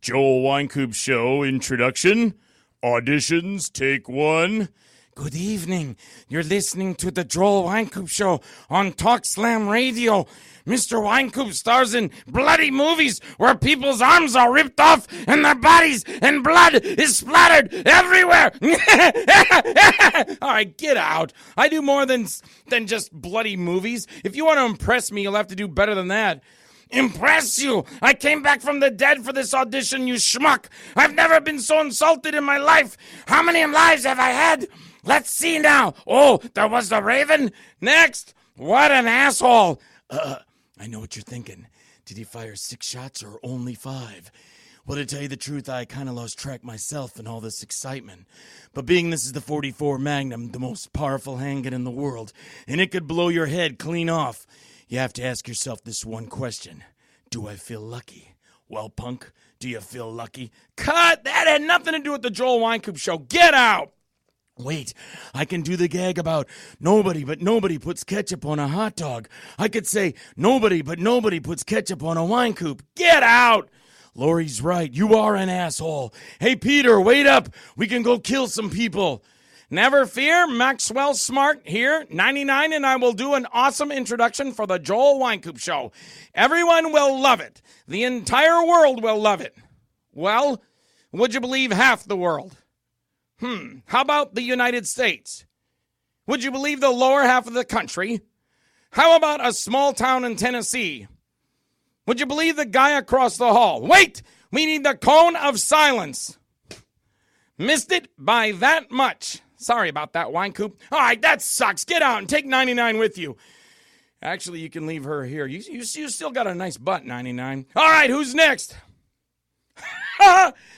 Joel Wynkoop Show introduction. Auditions, take one. Good evening. You're listening to the Joel Wynkoop Show on Talk Slam Radio. Mr. Wynkoop stars in bloody movies where people's arms are ripped off and their bodies and blood is splattered everywhere. All right, get out. I do more than just bloody movies. If you want to impress me, you'll have to do better than that. Impress you? I came back from the dead for this audition, you schmuck. I've never been so insulted in my life. How many lives have I had? Let's see now. Oh, there was the Raven. Next. What an asshole. I know what you're thinking. Did he fire 6 shots or only 5? Well, to tell you the truth, I kind of lost track myself in all this excitement. But being this is the 44 Magnum, the most powerful handgun in the world, and it could blow your head clean off, you have to ask yourself this one question. Do I feel lucky? Well, punk, do you feel lucky? Cut! That had nothing to do with the Joel Wynkoop Show. Get out! Wait, I can do the gag about nobody puts ketchup on a hot dog. I could say nobody puts ketchup on a Wynkoop. Get out! Lori's right. You are an asshole. Hey, Peter, wait up. We can go kill some people. Never fear, Maxwell Smart here, 99, and I will do an awesome introduction for the Joel Wynkoop Show. Everyone will love it. The entire world will love it. Well, would you believe half the world? How about the United States? Would you believe the lower half of the country? How about a small town in Tennessee? Would you believe the guy across the hall? Wait, we need the cone of silence. Missed it by that much. Sorry about that, Wynkoop. All right, that sucks. Get out and take 99 with you. Actually, you can leave her here. You still got a nice butt, 99. All right, who's next?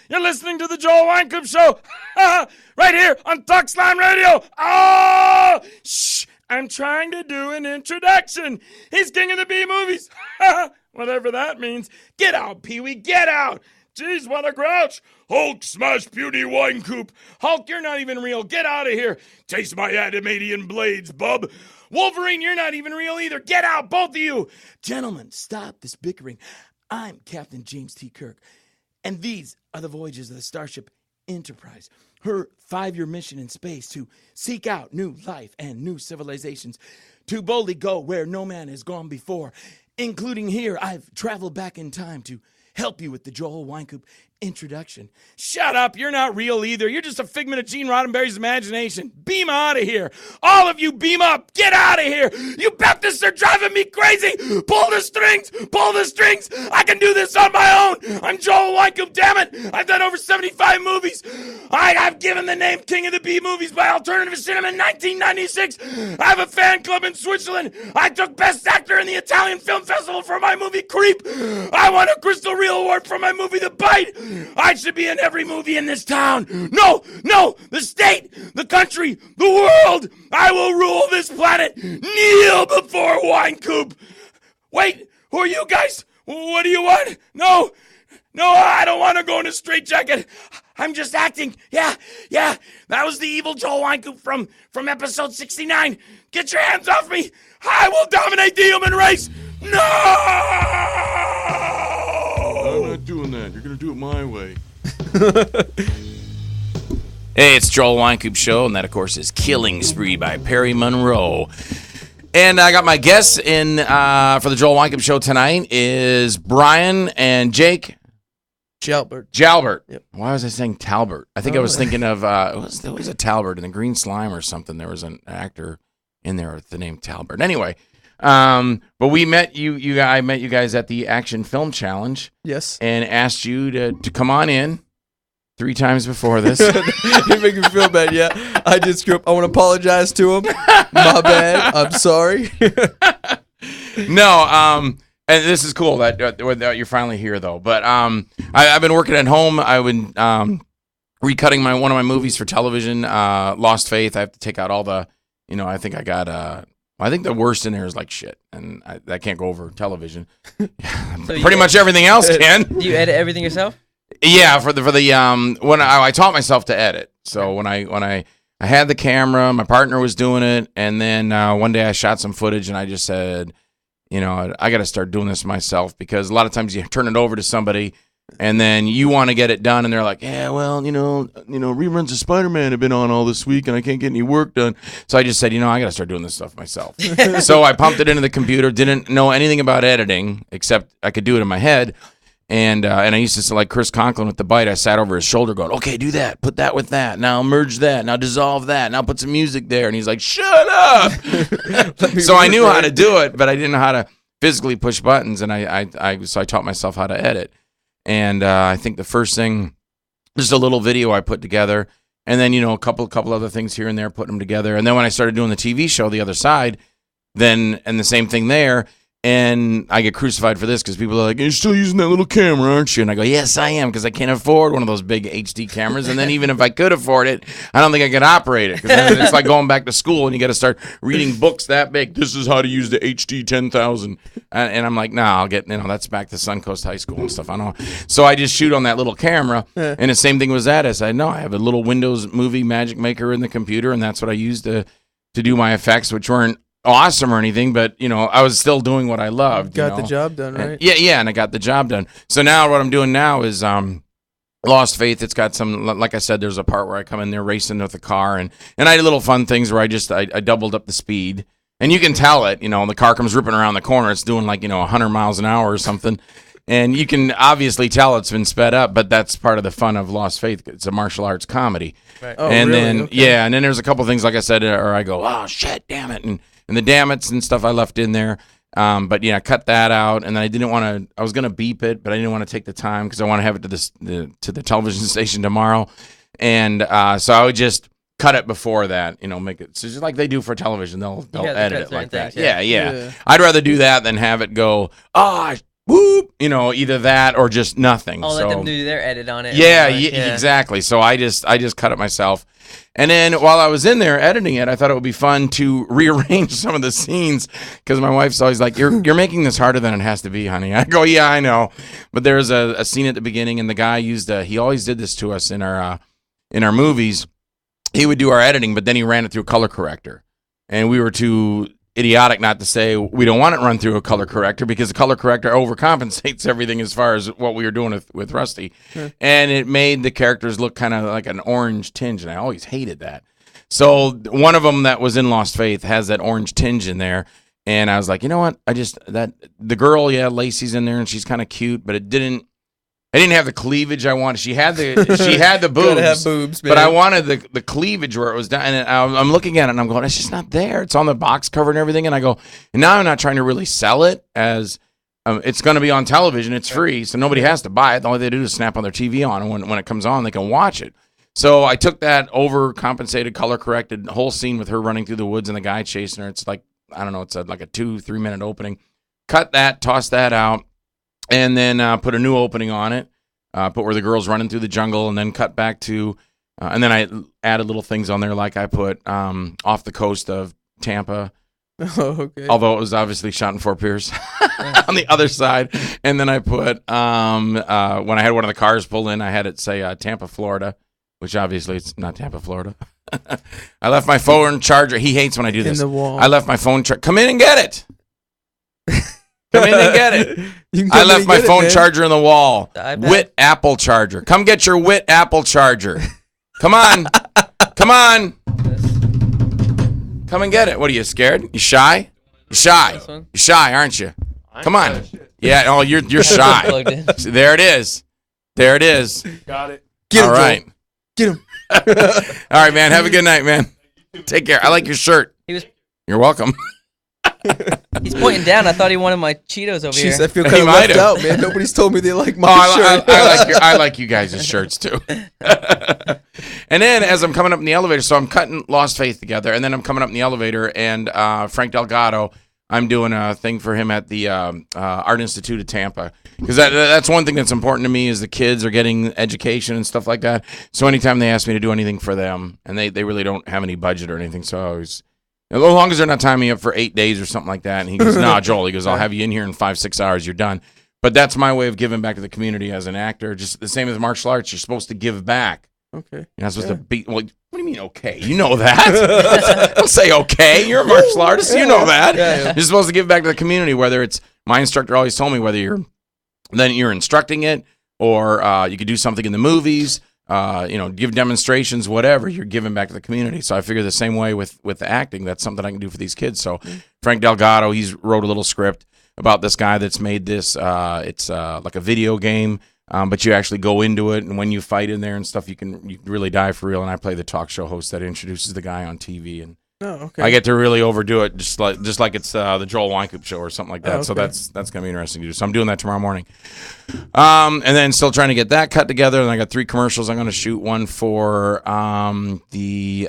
You're listening to the Joel Wynkoop Show. Right here on Talk Slam Radio. Oh, shh. I'm trying to do an introduction. He's king of the B movies. Whatever that means. Get out, Pee-wee. Get out. Jeez, what a grouch. Hulk smash beauty Wynkoop. Hulk, you're not even real. Get out of here. Taste my adamantium blades, bub. Wolverine, you're not even real either. Get out, both of you. Gentlemen, stop this bickering. I'm Captain James T. Kirk, and these are the voyages of the Starship Enterprise. Her 5-year mission in space to seek out new life and new civilizations, to boldly go where no man has gone before, including here. I've traveled back in time to help you with the Joel Wynkoop introduction. Shut up, you're not real either. You're just a figment of Gene Roddenberry's imagination. Beam out of here. All of you beam up. Get out of here. You Baptists are driving me crazy. Pull the strings. Pull the strings. I can do this on my own. I'm Joel Wynkoop, damn it. I've done over 75 movies. I've given the name King of the B Movies by Alternative Cinema in 1996. I have a fan club in Switzerland. I took Best Actor in the Italian Film Festival for my movie Creep. I won a Crystal Reel Award for my movie The Bite. I should be in every movie in this town. No, the state, the country, the world. I will rule this planet. Kneel before Wynkoop. Wait, who are you guys? What do you want? No, I don't want to go in a straitjacket. I'm just acting. Yeah, that was the evil Joel Wynkoop from episode 69. Get your hands off me. I will dominate the human race. No! I'm not doing that. You're going to do it my way. Hey, it's Joel Wynkoop Show, and that, of course, is Killing Spree by Perry Monroe. And I got my guests in for the Joel Wynkoop Show tonight is Brian and Jake. Jalbert. Yep. Why was I saying Talbert? I think I was thinking of, there was a Talbert in the Green Slime or something. There was an actor in there with the name Talbert. Anyway, but we met I met you guys at the Action Film Challenge. Yes. And asked you to come on in 3 times before this. You make me feel bad, yeah. I did screw up. I want to apologize to him. My bad. I'm sorry. No, and this is cool that you're finally here, though. But I've been working at home. I've been recutting one of my movies for television, Lost Faith. I have to take out all the, I think I got... I think the worst in there is like shit, and that can't go over television. So pretty much everything else can. Do you edit everything yourself? Yeah, for the when I taught myself to edit. So when I had the camera, my partner was doing it, and then one day I shot some footage, and I just said, I got to start doing this myself, because a lot of times you turn it over to somebody, And then you want to get it done, and they're like, yeah, well, reruns of Spider-Man have been on all this week, and I can't get any work done. So I just said, I got to start doing this stuff myself. So I pumped it into the computer, didn't know anything about editing, except I could do it in my head. And I used to, like Chris Conklin with The Bite, I sat over his shoulder going, okay, do that, put that with that, now merge that, now dissolve that, now put some music there. And he's like, shut up. So I knew how to do it, but I didn't know how to physically push buttons, and so I taught myself how to edit. And I think the first thing, just a little video I put together, and then a couple other things here and there, putting them together. And then when I started doing the TV show, The Other Side, and the same thing there, and I get crucified for this because people are like, you're still using that little camera, aren't you? And I go, yes, I am, because I can't afford one of those big HD cameras. And then even if I could afford it, I don't think I could operate it, because it's like going back to school and you got to start reading books that big. This is how to use the HD 10,000. And I'm like, nah, I'll get, that's back to Suncoast High School and stuff. I don't know. So I just shoot on that little camera. And the same thing was that. I said, no, I have a little Windows Movie Magic Maker in the computer, and that's what I used to do my effects, which weren't awesome or anything, but I was still doing what I loved. Got the job done, right? And I got the job done. So now what I'm doing now is Lost Faith. It's got some, like I said, there's a part where I come in there racing with the car, and I did little fun things where I doubled up the speed, and you can tell it. The car comes ripping around the corner. It's doing 100 miles an hour or something. And you can obviously tell it's been sped up, but that's part of the fun of Lost Faith. It's a martial arts comedy. Right. Oh, and really? then, okay. and then there's a couple things, like I said, or I go, oh, shit, damn it. And the damn it's and stuff I left in there. But I cut that out, and then I was going to beep it, but I didn't want to take the time because I want to have it to the television station tomorrow. And so I would just cut it before that, make it, so just like they do for television, they'll edit it like that. Yeah. I'd rather do that than have it go, whoop, either that or just nothing. I'll let them do their edit on it. Yeah, exactly. So I just cut it myself. And then while I was in there editing it, I thought it would be fun to rearrange some of the scenes, because my wife's always like, you're making this harder than it has to be, honey. I go, yeah, I know. But there's a scene at the beginning, and the guy he always did this to us in our movies. He would do our editing, but then he ran it through a color corrector. And we were too idiotic not to say we don't want it run through a color corrector, because the color corrector overcompensates everything as far as what we were doing with Rusty. And it made the characters look kind of like an orange tinge, and I always hated that. So one of them that was in Lost Faith has that orange tinge in there, and I was like, you know what? The girl, Lacey's in there, and she's kind of cute, but I didn't have the cleavage I wanted. She had the boobs. Gotta have boobs, man. But I wanted the cleavage where it was down. And I'm looking at it, and I'm going, it's just not there. It's on the box cover and everything. And I go, and now I'm not trying to really sell it as it's going to be on television. It's free, so nobody has to buy it. The only thing they do is snap on their TV on, and when it comes on, they can watch it. So I took that overcompensated, color-corrected whole scene with her running through the woods and the guy chasing her. It's like, I don't know, it's like a 2-3 minute opening. Cut that, toss that out. And then put a new opening on it, put where the girl's running through the jungle, and then cut back to, and then I added little things on there, like I put off the coast of Tampa, although it was obviously shot in Fort Pierce on the other side. And then I put, when I had one of the cars pull in, I had it say Tampa, Florida, which obviously it's not Tampa, Florida. I left my phone charger. He hates when I do this. In the wall. I left my phone charger. Come in and get it. Come in and get it. I left my phone charger in the wall. WIT Apple charger. Come get your WIT Apple charger. Come on. Come on. Come and get it. What are you, scared? You shy? You're shy. You're shy, aren't you? Come on. Yeah, oh, you're shy. There it is. There it is. Got it. Get him, all right. Joel. Get him. All right, man. Have a good night, man. Take care. I like your shirt. You're welcome. He's pointing down. I thought he wanted my Cheetos over here. I feel kind of left out, man. Nobody's told me they like my shirt. I like you guys' shirts too. And then as I'm coming up in the elevator, so I'm cutting Lost Faith together, and then I'm coming up in the elevator, and Frank Delgado, I'm doing a thing for him at the Art Institute of Tampa, because that's one thing that's important to me is the kids are getting education and stuff like that. So anytime they ask me to do anything for them, and they really don't have any budget or anything, so I always, as long as they're not tying me up for 8 days or something like that. And he goes, nah, Joel, he goes, I'll have you in here in 5-6 hours, you're done. But that's my way of giving back to the community as an actor. Just the same as martial arts, you're supposed to give back. Okay. You're not supposed to be, well, what do you mean okay? You know that. Don't say okay. You're a martial artist. You know that. Yeah. You're supposed to give back to the community, whether it's, my instructor always told me, whether you're instructing it, or you could do something in the movies. Give demonstrations, whatever. You're giving back to the community. So I figure the same way with the acting. That's something I can do for these kids. So Frank Delgado, he's wrote a little script about this guy that's made this. It's like a video game, but you actually go into it, and when you fight in there and stuff, you can really die for real. And I play the talk show host that introduces the guy on TV, and I get to really overdo it, just like it's the Joel Wynkoop show or something like that. So that's gonna be interesting to do. So I'm doing that tomorrow morning, and then still trying to get that cut together. And I got 3 commercials. I'm gonna shoot one for the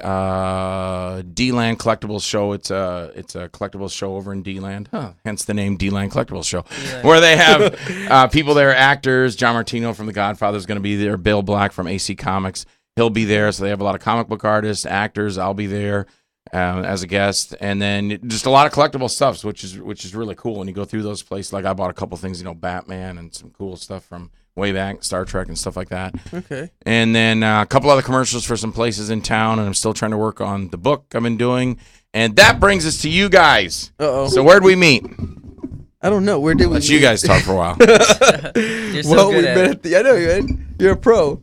D-Land Collectibles show. It's a collectibles show over in D-Land, hence the name D-Land Collectibles Show, where they have people there, actors. John Martino from The Godfather is gonna be there. Bill Black from AC Comics, he'll be there. So they have a lot of comic book artists, actors. I'll be there as a guest, and then just a lot of collectible stuff, which is really cool. When you go through those places, like I bought a couple things, Batman and some cool stuff from way back, Star Trek and stuff like that. Okay. And then a couple other commercials for some places in town, and I'm still trying to work on the book I've been doing. And that brings us to you guys. Uh-oh. So where'd we meet? I don't know. Where did we Let you guys talk for a while. You're so good at it. I know you're a pro.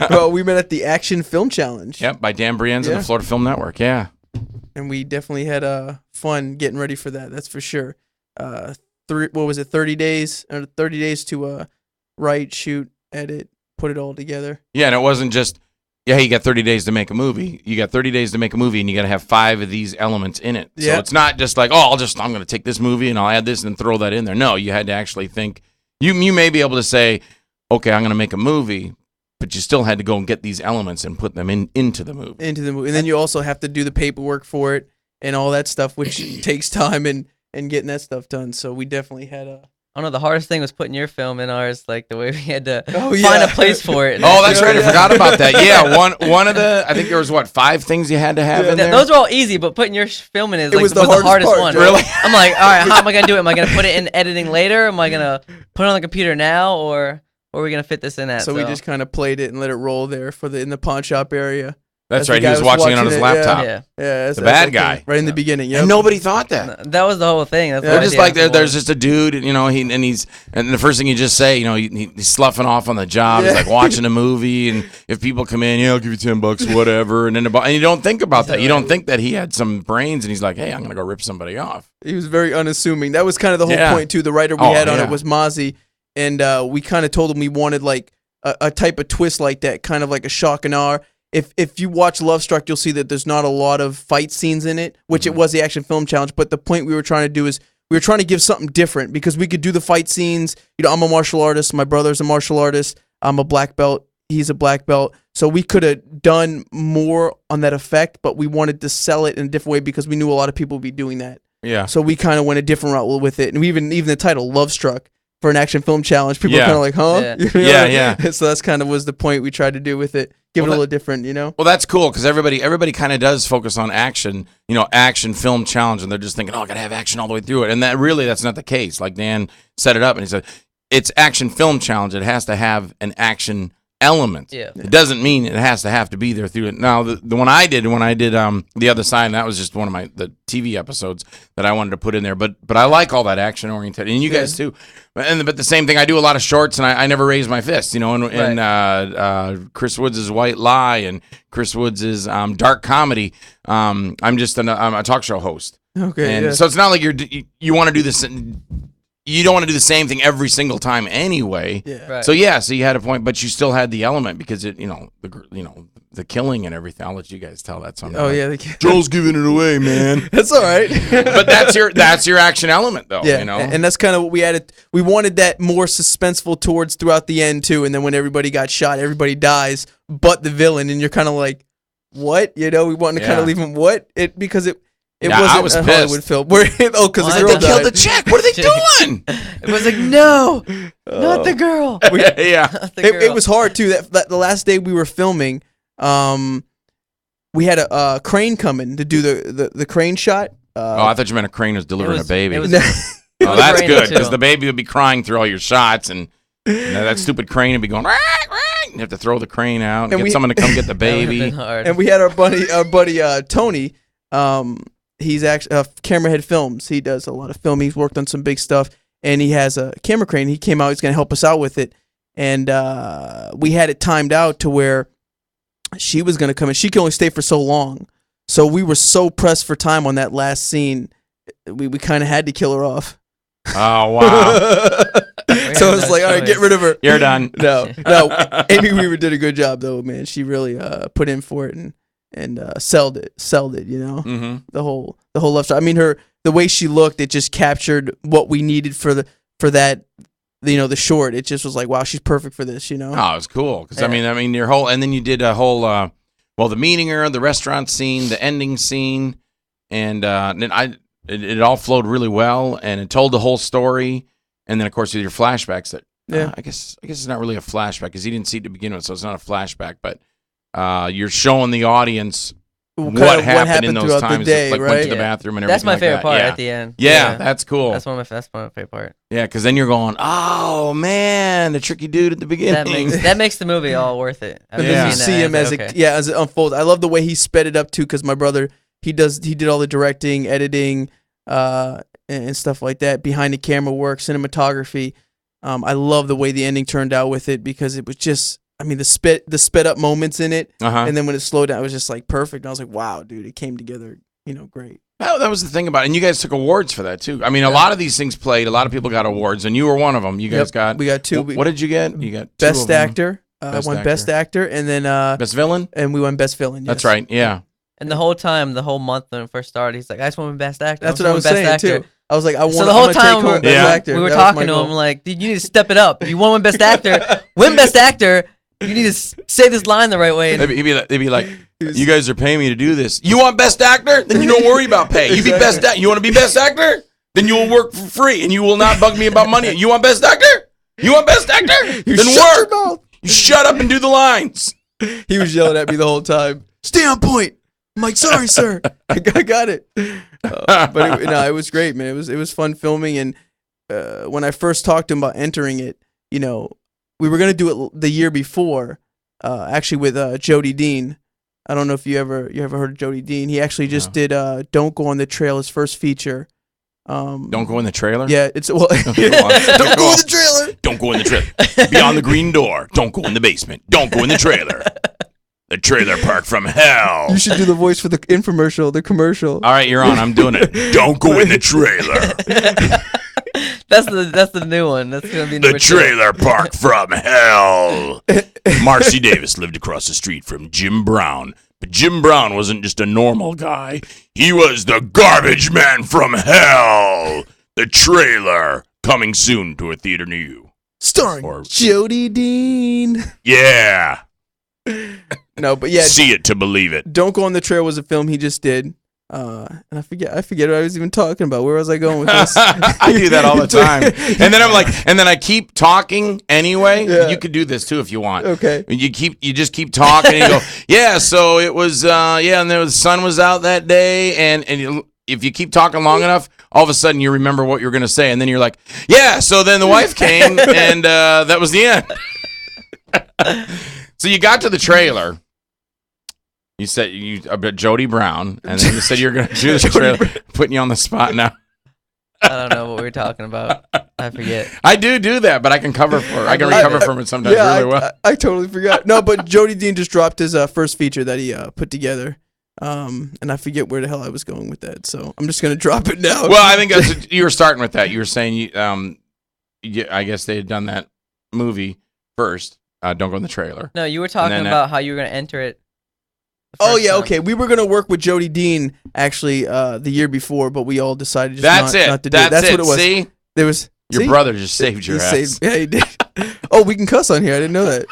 Well, we met at the Action Film Challenge. Yep, by Dan Brienza and the Florida Film Network. Yeah. And we definitely had fun getting ready for that. That's for sure. 30 days? 30 days to write, shoot, edit, put it all together. Yeah, and it wasn't just, you got 30 days to make a movie. You got 30 days to make a movie, and you got to have 5 of these elements in it. Yeah. So it's not just like, I'm going to take this movie and I'll add this and throw that in there. No, you had to actually think. You may be able to say, okay, I'm going to make a movie, but you still had to go and get these elements and put them into the movie. And then you also have to do the paperwork for it and all that stuff, which takes time and getting that stuff done. So we definitely had I don't know. The hardest thing was putting your film in ours, like the way we had to Oh, find yeah. a place for it. Oh, that's right. I forgot about that. Yeah, one of the, I think there was, 5 things you had to have in there? Those were all easy, but putting your film in was was the the hardest part, one. Joe. Really? I'm like, all right, how am I going to do it? Am I going to put it in editing later? Am I going to put it on the computer now? Or where are we going to fit this in at? So we just kind of played it and let it roll there in the pawn shop area. That's As the right. He guy was was watching it on his watching it, laptop. Yeah. Yeah, The bad guy. right in the beginning. Yep. And nobody thought that. That was the whole thing. That's They're the just idea. like there's just a dude, and the first thing you just say, he's sloughing off on the job. He's like watching a movie, and if people come in, I'll give you $10, whatever, and you don't think about that. You don't think that he had some brains, and he's like, hey, I'm gonna go rip somebody off. He was very unassuming. That was kind of the whole Yeah. point too. The writer we Oh, had on yeah. it was Mozzie, and we kind of told him we wanted like a type of twist like that, kind of like a shock and awe. If you watch Love Struck, you'll see that there's not a lot of fight scenes in it, which it was the Action Film Challenge. But the point we were trying to do is we were trying to give something different because we could do the fight scenes. I'm a martial artist. My brother's a martial artist. I'm a black belt. He's a black belt. So we could have done more on that effect, but we wanted to sell it in a different way because we knew a lot of people would be doing that. Yeah. So we kind of went a different route with it. And even the title, Love Struck, for an Action Film Challenge, people are kind of like, huh? Yeah. You know? Yeah. So that's kind of was the point we tried to do with it. Give it a little different, Well, that's cool because everybody kind of does focus on action, action film challenge, and they're just thinking, I got to have action all the way through it. And that's not the case. Like Dan set it up, and he said, it's action film challenge. It has to have an action element. Yeah. It doesn't mean it has to have to be there through it. Now, the one I did when I did The Other Side, and that was just one of the TV episodes that I wanted to put in there. But I like all that action oriented, and you guys too. But the same thing, I do a lot of shorts, and I never raise my fist. And Chris Woods' White Lie, and Chris Woods' dark comedy. I'm a talk show host. Okay. And so it's not like you want to do this. You don't want to do the same thing every single time anyway. Yeah. Right. So you had a point, but you still had the element because the killing and everything. I'll let you guys tell that. Oh yeah. Joel's giving it away, man. That's all right. But that's your action element though. Yeah. You know. And that's kind of what we added. We wanted that more suspenseful throughout the end too. And then when everybody got shot, everybody dies, but the villain, and you're kind of like, what? We wanted to kind of leave him because it wasn't I was a pissed. Hollywood film. Because the They girl killed the died. chick. What are they doing? It was like, no, not the girl. Yeah. Not the girl. It was hard too. That the last day we were filming, we had a crane coming to do the crane shot. I thought you meant a crane was delivering a baby. It was, Oh, that's raining, good too. because the baby would be crying through all your shots, and that stupid crane would be going. Rah, rah. You have to throw the crane out and get someone to come get the That would've baby. been hard. And we had our buddy Tony. He's actually Camerahead Films. He does a lot of filming. He's worked on some big stuff. and he has a camera crane. He came out. He's going to help us out with it, and we had it timed out to where she was going to come in. She could only stay for so long, so we were so pressed for time on that last scene. We kind of had to kill her off. Oh wow! So it's like, all right, get rid of her. You're done. No. Amy Weaver did a good job though, man. She really put in for it and sold it. You know, Mm-hmm. the whole love story. I mean, the way she looked, it just captured what we needed for that. You know, the short. It just was like, wow, she's perfect for this. You know. Oh, it was cool because I mean, your whole, and then you did a whole, the meeting her, the restaurant scene, the ending scene, and then it all flowed really well, and it told the whole story, and then of course with your flashbacks that, I guess it's not really a flashback because he didn't see it to begin with, so it's not a flashback, but you're showing the audience what happened in those times, day, like right? went to the bathroom and everything. That's my like favorite that. part Yeah. at the end. Yeah, that's cool. That's my favorite part. Yeah, because then you're going, oh man, the tricky dude at the beginning. That makes the movie all worth it. And then you see him as it unfolds. I love the way he sped it up too, because my brother he did all the directing, editing, and stuff like that, behind the camera work, cinematography. I love the way the ending turned out with it because it was just, I mean, the sped up moments in it, and then when it slowed down, it was just like perfect. And I was like, wow, dude, it came together, great. That was the thing about it. And you guys took awards for that too. I mean, a lot of these things played. A lot of people got awards, and you were one of them. You guys we got two. What did you get? You got Best Actor. I won Best Actor, and then Best Villain. And we won Best Villain. Yes. That's right. Yeah. And the whole month when it first started, he's like, I just want to win Best Actor. That's what I was saying too. I was like, I want. So the whole time we were talking to him like, dude, you need to step it up. You want to win Best Actor, win Best Actor. You need to say this line the right way. They'd be like, you guys are paying me to do this. You want Best Actor? Then you don't worry about pay. You be Best Actor. You want to be Best Actor? Then you will work for free, and you will not bug me about money. You want Best Actor? You want Best Actor? Then work. Your mouth. You shut up and do the lines. He was yelling at me the whole time. Stay on point. I'm like, sorry, sir. I got it. But it was great, man. It was fun filming, and when I first talked to him about entering it, we were gonna do it the year before, actually with Jody Dean. I don't know if you ever heard of Jody Dean. He actually just did "Don't Go on the Trail," his first feature. Don't go in the trailer. Yeah, it's well. Don't go in the trailer. Don't go in the trailer. Beyond the green door. Don't go in the basement. Don't go in the trailer. The trailer park from hell. You should do the voice for the infomercial, the commercial. All right, you're on. I'm doing it. Don't go in the trailer. That's the new one. That's gonna be the trailer park from hell. Marcy Davis lived across the street from Jim Brown, but Jim Brown wasn't just a normal guy. He was the garbage man from hell. The trailer coming soon to a theater near you. Starring Jody Dean. Yeah. No, but yeah. See it to believe it. Don't Go on the Trail was a film he just did. And I forget what I was even talking about. Where was I going with this? I do that all the time. And then I'm like, and then I keep talking anyway. Yeah. You could do this too if you want. Okay. You just keep talking and you go, yeah, so it was, and the sun was out that day. And if you keep talking long enough, all of a sudden you remember what you're going to say. And then you're like, yeah, so then the wife came and that was the end. So you got to the trailer. You said about Jody Brown, and then you said you were going to do the trailer, putting you on the spot now. I don't know what we were talking about. I forget. I do that, but I can recover from it sometimes really well. I totally forgot. No, but Jody Dean just dropped his first feature that he put together, and I forget where the hell I was going with that. So I'm just going to drop it now. Well, I think that's you were starting with that. You were saying, I guess they had done that movie first. Don't go in the trailer. No, you were talking about how you were going to enter it. Oh yeah, okay. We were gonna work with Jody Dean actually the year before, but we all decided just not to do it. That's what it was. See, there was your brother just saved your ass. Yeah, he did. Oh, we can cuss on here. I didn't know that.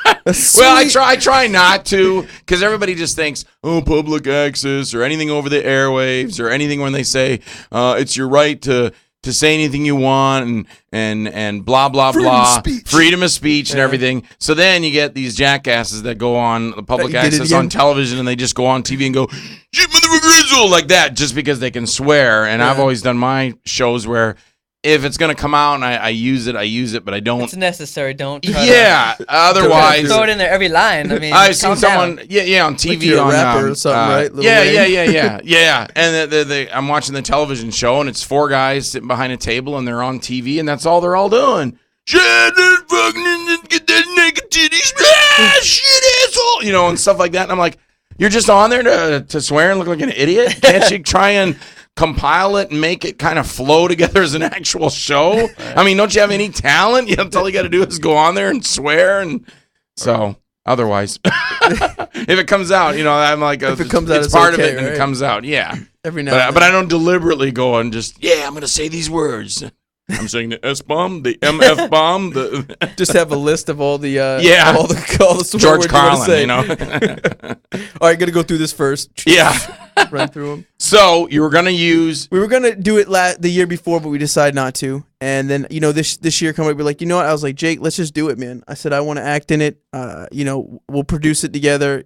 Well, I try not to, because everybody just thinks, oh, public access or anything over the airwaves or anything when they say it's your right to say anything you want and blah blah blah, freedom of speech and everything. So then you get these jackasses that go on the public access on television and they just go on TV and go shit motherfucker like that just because they can swear. And I've always done my shows where if it's gonna come out and I use it, but I don't. It's necessary. Don't. Try Yeah. Otherwise, throw it in there every line. I mean, I've seen calm someone, down. yeah, on TV Like you're a on rapper or something, right? Lil Yeah, Wayne? yeah. And I'm watching the television show, and it's 4 guys sitting behind a table, and they're on TV, and that's all they're all doing. Shit, fucking get that naked titties, shit, asshole, and stuff like that. And I'm like, you're just on there to swear and look like an idiot? Can't you try and compile it and make it kind of flow together as an actual show? I mean, don't you have any talent? All you got to do is go on there and swear, and so otherwise, if it comes out, I'm like, If it comes out, it's it's part okay, of it, and right? it comes out, yeah. Every now. But I don't deliberately go and just, I'm gonna say these words. I'm saying the S bomb, the MF bomb, the just have a list of all the Yeah. all the swear George words you wanna Carlin, say. All right, gonna go through this first. Yeah. Run through them. So you were gonna use. We were gonna do it the year before, but we decided not to. And then this year coming up, we're like, you know what? I was like, Jake, let's just do it, man. I said I want to act in it. We'll produce it together.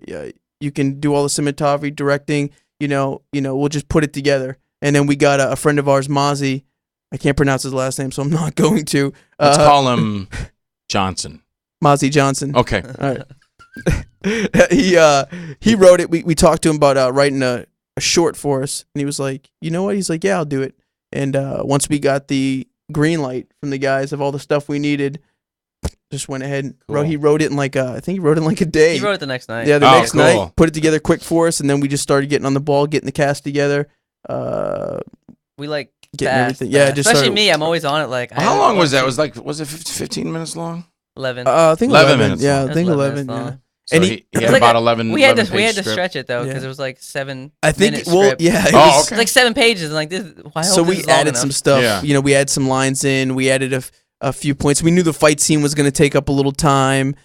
You can do all the cinematography, directing. We'll just put it together. And then we got a friend of ours, Mozzie. I can't pronounce his last name, so I'm not going to. Let's call him Johnson. Mozzie Johnson. Okay. All right. He wrote it. We talked to him about writing a short for us, and he was like, you know what? He's like, yeah, I'll do it. And once we got the green light from the guys of all the stuff we needed, just went ahead and Cool. he wrote it in like a day. He wrote it the next night. Yeah, the next cool. night, put it together quick for us, and then we just started getting on the ball, getting the cast together. We like Getting fast, everything. Yeah, fast. just Especially started- me. I'm always on it. Like, How long was that? Was it 15 minutes long? 11. I think 11 11 minutes Yeah, long. I think That's 11. 11 minutes Yeah. long. So And he he- had It's like about a- 11. We had to 11 page stretch script. it though because Yeah. it was like 7. I think. minute Well, script. yeah. It Oh, was, okay. It's like 7 pages and like this. I hope So this we is long added enough. some stuff. Yeah. We added some lines in. We added a few points. We knew the fight scene was going to take up a little time.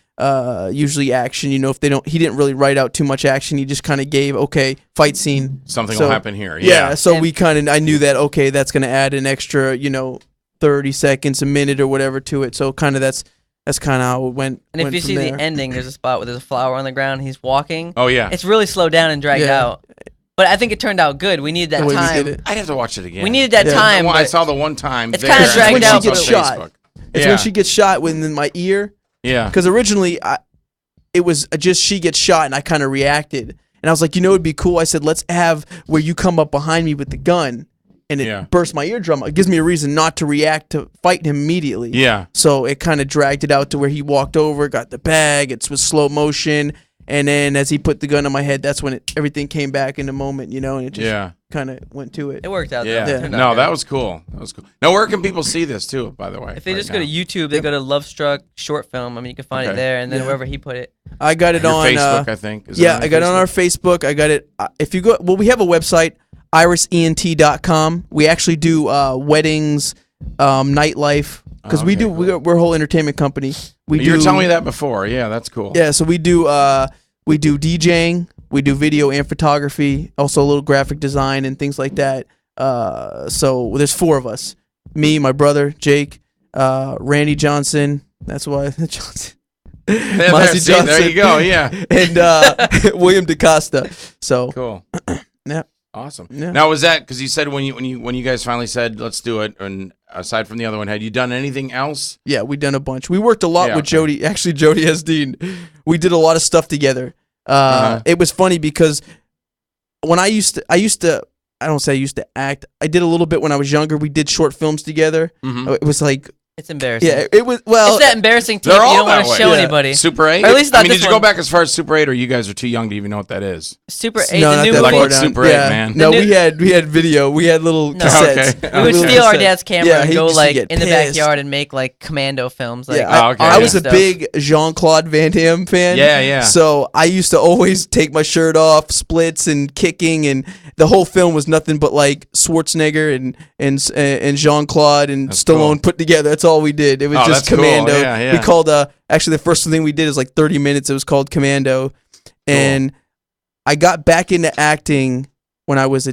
Usually action. If he didn't really write out too much action. He just kind of gave fight scene. Something So- will happen here. Yeah. So And- I knew that that's going to add an extra 30 seconds, a minute, or whatever to it. So kind of that's kind of how it went. And if went you from see there. the ending, there's a spot where there's a flower on the ground. And he's walking. Oh, yeah. It's really slowed down and dragged Yeah. out. But I think it turned out good. We needed The that way we time. did it. I'd have to watch it again. We needed that Yeah. time. I but saw the one time. It's there, kinda and dragged when out, she gets but- shot. It's Yeah. when she gets shot in my ear. Yeah. Because originally, it was just she gets shot, and I kind of reacted. And I was like, it'd be cool. I said, let's have where you come up behind me with the gun, and it bursts my eardrum. It gives me a reason not to react to fight him immediately. Yeah. So it kind of dragged it out to where he walked over, got the bag. It was slow motion. And then as he put the gun on my head, that's when everything came back in the moment, and it just kind of went to it. it worked out. Yeah. Though. It turned out No, good. that was cool. Now, where can people see this too? By the way, If they right just go to now? YouTube, they go to Love Struck short film. I mean, you can find it Okay. there, and then Yeah. wherever he put it. I got it Your on Facebook, I think. Is it Yeah, on I got it on our Facebook. I got it. If you go, we have a website, irisent.com. We actually do weddings, nightlife, because Okay, cool. we're a whole entertainment company. You were telling me that before. Yeah, that's cool. Yeah, so we do DJing, we do video and photography, also a little graphic design and things like that. So there's 4 of us: me, my brother Jake, Randy Johnson. That's why Johnson. There, Mozzie see, there you go. Yeah. And William DaCosta. So Cool. yeah. Awesome. Yeah. Now, was that because you said when you guys finally said let's do it, and aside from the other one, had you done anything else? Yeah, we done a bunch. We worked a lot Yeah, with okay. Jody. Actually, Jody Esdeen. We did a lot of stuff together. It was funny because when I used to, I don't say I used to act. I did a little bit when I was younger. We did short films together. Mm-hmm. It was like, It's embarrassing. yeah, it was, well, It's that embarrassing tape They're you all don't want that to way. show Yeah. anybody. Super 8? Or at least not I mean, this did you go one. back as far as Super 8, or you guys are too young to even know what that is? Super 8, no, the not new that Like far movie. it's down. Super 8, yeah. man. No, The we had video. We had little No. cassettes. Okay. We would Little steal our cassettes. dad's camera Yeah, and he go used to like get in the pissed. backyard and make like commando films. Like, Yeah, Oh, okay. I was a stuff. big Jean-Claude Van Damme fan. Yeah, yeah. So I used to always take my shirt off, splits and kicking, and the whole film was nothing but like Schwarzenegger and Jean-Claude and That's Stallone cool. put together. That's all we did. It was Oh, just that's cool. Commando. Yeah, yeah. We called actually the first thing we did is like 30 minutes. It was called Commando, and I got back into acting when I was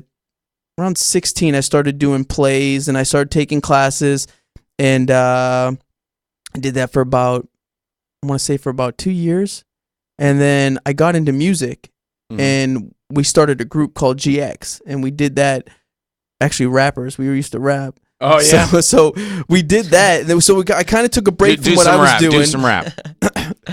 around 16. I started doing plays and I started taking classes, and I did that for about, I want to say for about 2 years. And then I got into music, Mhm. and we started a group called GX, and we did that, actually rappers. We used to rap. Oh yeah. So we did that. So I kind of took a break from what I was doing. Do some rap.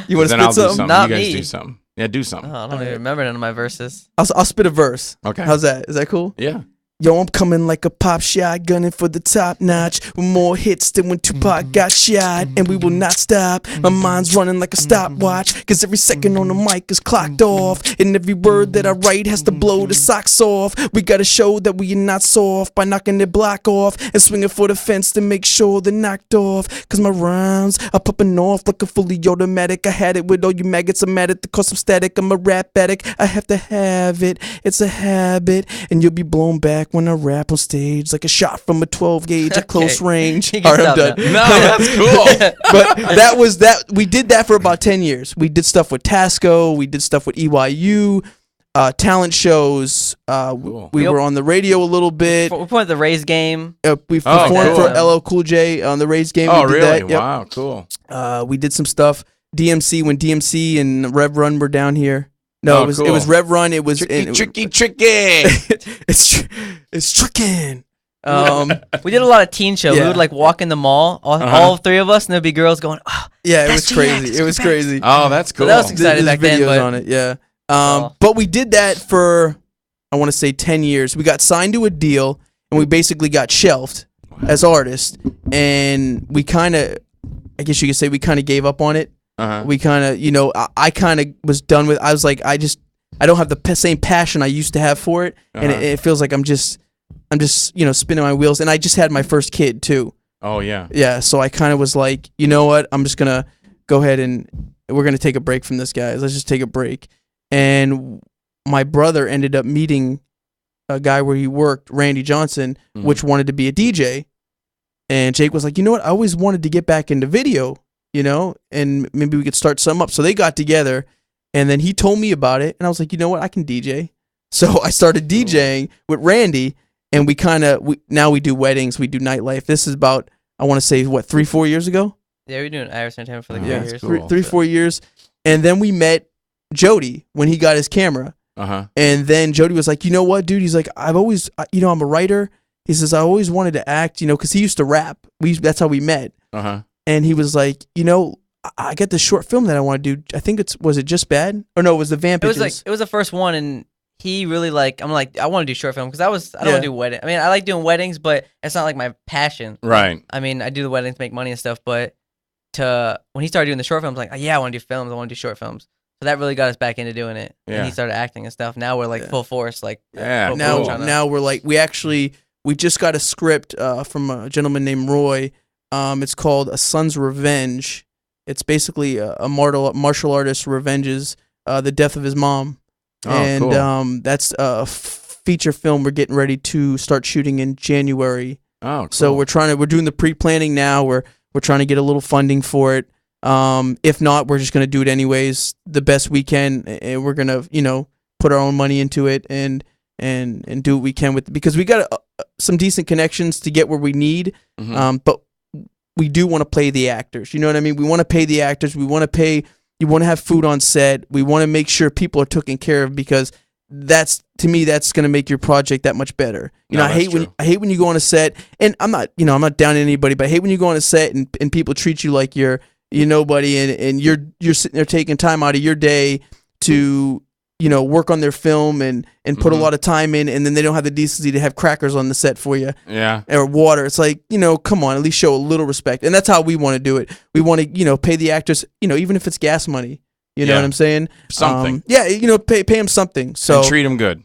You want to Then spit I'll do something? something. Not you guys me. do something. Yeah, do something. Oh, I don't even remember none of my verses. I'll spit a verse. Okay. How's that? Is that cool? Yeah. Yo, I'm coming like a pop shot, gunning for the top notch, with more hits than when Tupac got shot, and we will not stop. My mind's running like a stopwatch, cause every second on the mic is clocked off, and every word that I write has to blow the socks off. We gotta show that we are not soft by knocking the block off and swinging for the fence to make sure they're knocked off, cause my rhymes are popping off like a fully automatic. I had it with all you maggots, I'm mad at the cause I'm static. I'm a rap addict, I have to have it, it's a habit, and you'll be blown back when I rap on stage like a shot from a 12 gauge at close range. You can All right, I'm stop done. No, that's cool. But that was that. We did that for about 10 years. We did stuff with Tasco. We did stuff with EYU, talent shows. Cool. We were on the radio a little bit. We put the Rays game. We performed cool. for LL Cool J on the Rays game. Oh, we did really? that. Yep. Wow, cool. We did some stuff. DMC, when DMC and Rev Run were down here. No, Oh, it was cool. Rev Run. It was Tricky. it's tricking. We did a lot of teen shows. Yeah. We would like walk in the mall, all three of us, and there'd be girls going, "Oh, Yeah, it That's was crazy. GX, It was go crazy. Oh, that's cool. that was exciting There's back then." videos But on it, yeah. Oh. But we did that for, I want to say 10 years. We got signed to a deal, and we basically got shelved as artists, and we kind of, I guess you could say we kind of gave up on it. Uh-huh. We kind of, I kind of was done with, I was like, I don't have the same passion I used to have for it, and Uh-huh. it feels like I'm just, spinning my wheels, and I just had my first kid too. Oh, yeah. Yeah, so I kind of was like, you know what? I'm just gonna go ahead and we're gonna take a break from this, guys. Let's just take a break. And my brother ended up meeting a guy where he worked, Randy Johnson, Mhm. which wanted to be a DJ. And Jake was like, you know what? I always wanted to get back into video, and maybe we could start something up. So they got together, and then he told me about it, and I was like, you know what? I can DJ. So I started DJing with Randy, and now we do weddings, we do nightlife. This is about, I want to say, 3-4 years ago? yeah, we were doing Irish entertainment for like Yeah, 3 it's years. cool. 3-4 years. And then we met Jody when he got his camera. Uh-huh. And then Jody was like, you know what, dude? He's like, I've always, I'm a writer. He says, I always wanted to act, because he used to rap. That's how we met. Uh-huh. And he was like, I got this short film that I want to do. I think was it Just Bad? Or no, it was The It was Vampages. it was the first one, and he really I'm like, I want to do short film because I don't want to do wedding. I mean, I like doing weddings, but it's not like my passion. Right. I mean, I do the weddings to make money and stuff, but when he started doing the short films, like, oh, yeah, I want to do films. I want to do short films. So that really got us back into doing it. Yeah. And he started acting and stuff. Now we're like full force, like Yeah, full cool. now we're like, we just got a script from a gentleman named Roy. It's called A Son's Revenge. It's basically a martial artist revenges the death of his mom. Oh, And cool. that's a feature film we're getting ready to start shooting in January. Oh, cool. So we're doing the pre-planning now. We're trying to get a little funding for it. If not, we're just gonna do it anyways, the best we can, and we're gonna put our own money into it and do what we can with it, because we got some decent connections to get where we need. Mhm. But we do want to play the actors. You know what I mean? We want to pay the actors. We want to pay. You want to have food on set. We want to make sure people are taken care of, because that's going to make your project that much better. No, I that's hate true. I hate when you go on a set, and I'm not down on anybody, but I hate when you go on a set and people treat you like you're nobody, and you're sitting there taking time out of your day to work on their film and put a lot of time in, and then they don't have the decency to have crackers on the set for you. Yeah. Or water. It's like, come on, at least show a little respect. And that's how we want to do it. We want to, pay the actors, even if it's gas money. You know Yeah. what I'm saying? Something. Pay them something. So And treat them good.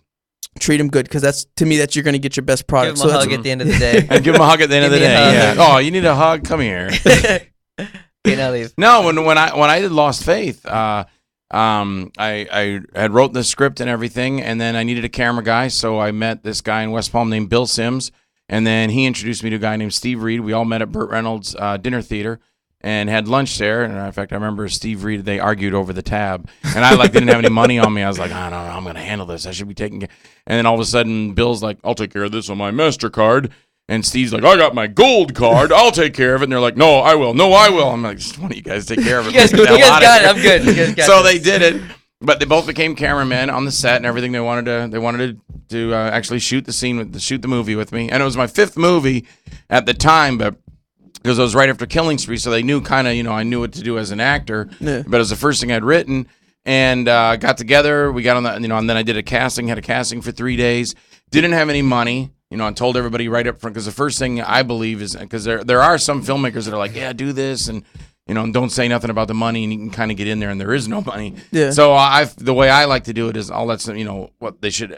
treat them good, because that's, to me, you're going to get your best give product. him a So hug at the end of the day. And give them a hug at the end of the Give me day. a Yeah. hug. Oh, you need a hug? Come here. Okay, now leave. No, when I did Lost Faith, I had wrote the script and everything, and then I needed a camera guy, so I met this guy in West Palm named Bill Sims, and then he introduced me to a guy named Steve Reed. We all met at Burt Reynolds' dinner theater and had lunch there. And in fact, I remember Steve Reed, they argued over the tab, and I didn't have any money on me. I was like, I don't know, I'm gonna handle this. I should be taking care. And then all of a sudden, Bill's like, I'll take care of this on my MasterCard. And Steve's like, I got my gold card. I'll take care of it. And they're like, no, I will. No, I will. I'm like, just one of you guys take care of it. You guys Get the hell out of got it. here. I'm good. You guys got So this. they did it. But they both became cameramen on the set and everything. They wanted to to actually shoot the movie with me, and it was my 5th movie at the time, but because it was right after Killing Spree, so they knew kind of, I knew what to do as an actor, but it was the first thing I'd written, and got together, we got on that, and then I did had a casting for 3 days, didn't have any money, and told everybody right up front, because the first thing I believe is, because there are some filmmakers that are like, yeah, do this, and don't say nothing about the money, and you can kind of get in there, and there is no money. Yeah. So the way I like to do it is I'll let some, anybody should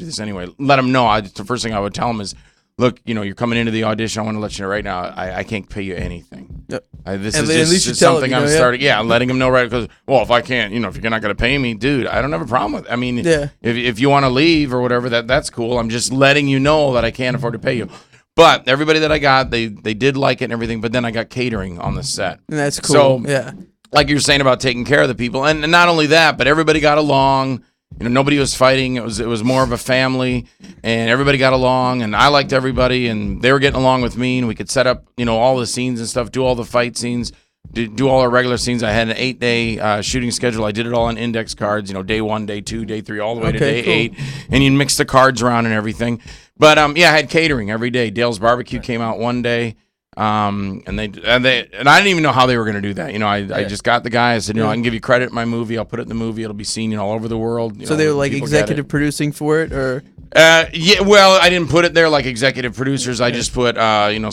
do this anyway. Let them know. The first thing I would tell them is, look, you're coming into the audition. I want to let you know right now, I can't pay you anything. Yep. This is just something I'm starting. Yeah, I'm letting them know right, because, well, if I can't, if you're not going to pay me, dude, I don't have a problem with it. I mean, if you want to leave or whatever, that's cool. I'm just letting you know that I can't afford to pay you. But everybody that I got, they did like it and everything, but then I got catering on the set. And that's cool. So, like you're saying about taking care of the people, and not only that, but everybody got along. Nobody was fighting. It was more of a family, and everybody got along, and I liked everybody, and they were getting along with me, and we could set up, all the scenes and stuff, do all the fight scenes, do all our regular scenes. I had an 8-day shooting schedule. I did it all on index cards, day 1, day 2, day 3, all the way to day 8, and you mix the cards around and everything. But I had catering every day. Dale's Barbecue came out one day. And I didn't even know how they were going to do that. I just got the guy. I said, I can give you credit in my movie. I'll put it in the movie. It'll be seen all over the world. So they were like executive producing for it, or? Yeah. Well, I didn't put it there like executive producers. I just put,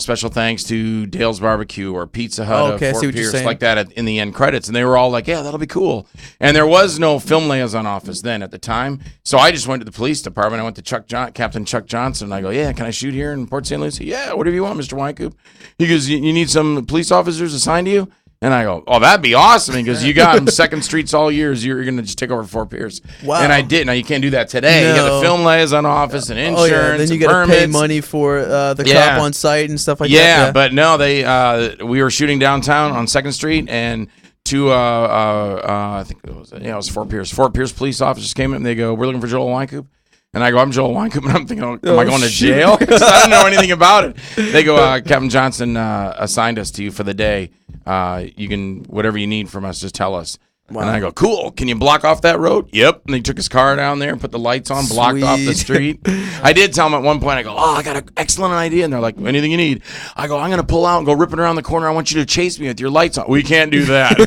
special thanks to Dale's Barbecue or Pizza Hut of Fort Pierce, like that in the end credits. And they were all like, yeah, that'll be cool. And there was no film liaison office then at the time. So I just went to the police department. I went to Captain Chuck Johnson. And I go, yeah, can I shoot here in Port St. Lucie? Yeah, whatever you want, Mr. Wynkoop. He goes, you need some police officers assigned to you? And I go, oh, that'd be awesome. He goes, you got them 2nd Streets all years. You're going to just take over Fort Pierce. Wow. And I did. Now, you can't do that today. No. You got the film liaison office and insurance. Oh, yeah. Then you got to pay money for the cop on site and stuff like that. Yeah, but no, we were shooting downtown on 2nd Street, and two, I think it was Fort Pierce police officers came in, and they go, we're looking for Joel Wynkoop. And I go, I'm Joel Wynkoop, and I'm thinking, am I going to jail? Because I don't know anything about it. They go, Captain Johnson assigned us to you for the day. You can, whatever you need from us, just tell us. Wow. And I go, cool. Can you block off that road? Yep. And he took his car down there, put the lights on, blocked off the street. I did tell him at one point, I go, I got an excellent idea. And they're like, anything you need. I go, I'm going to pull out and go ripping around the corner. I want you to chase me with your lights on. We can't do that.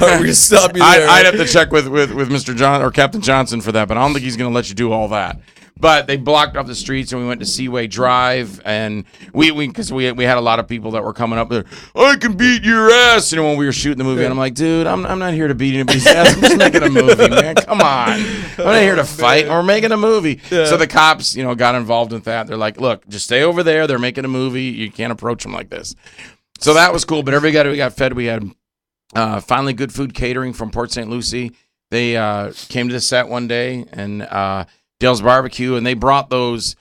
We're going to stop you there. I'd have to check with Mr. John or Captain Johnson for that, but I don't think he's going to let you do all that. But they blocked off the streets, and we went to Seaway Drive, and we had a lot of people that were coming up there. I can beat your ass, when we were shooting the movie. And I'm like, dude, I'm not here to beat anybody's ass. I'm just making a movie, man. Come on, I'm not here to fight. We're making a movie. Yeah. So the cops, got involved with that. They're like, look, just stay over there. They're making a movie. You can't approach them like this. So that was cool. But everybody got fed. We had finally good food catering from Port St. Lucie. They came to the set one day, and Dale's Barbecue, and they brought those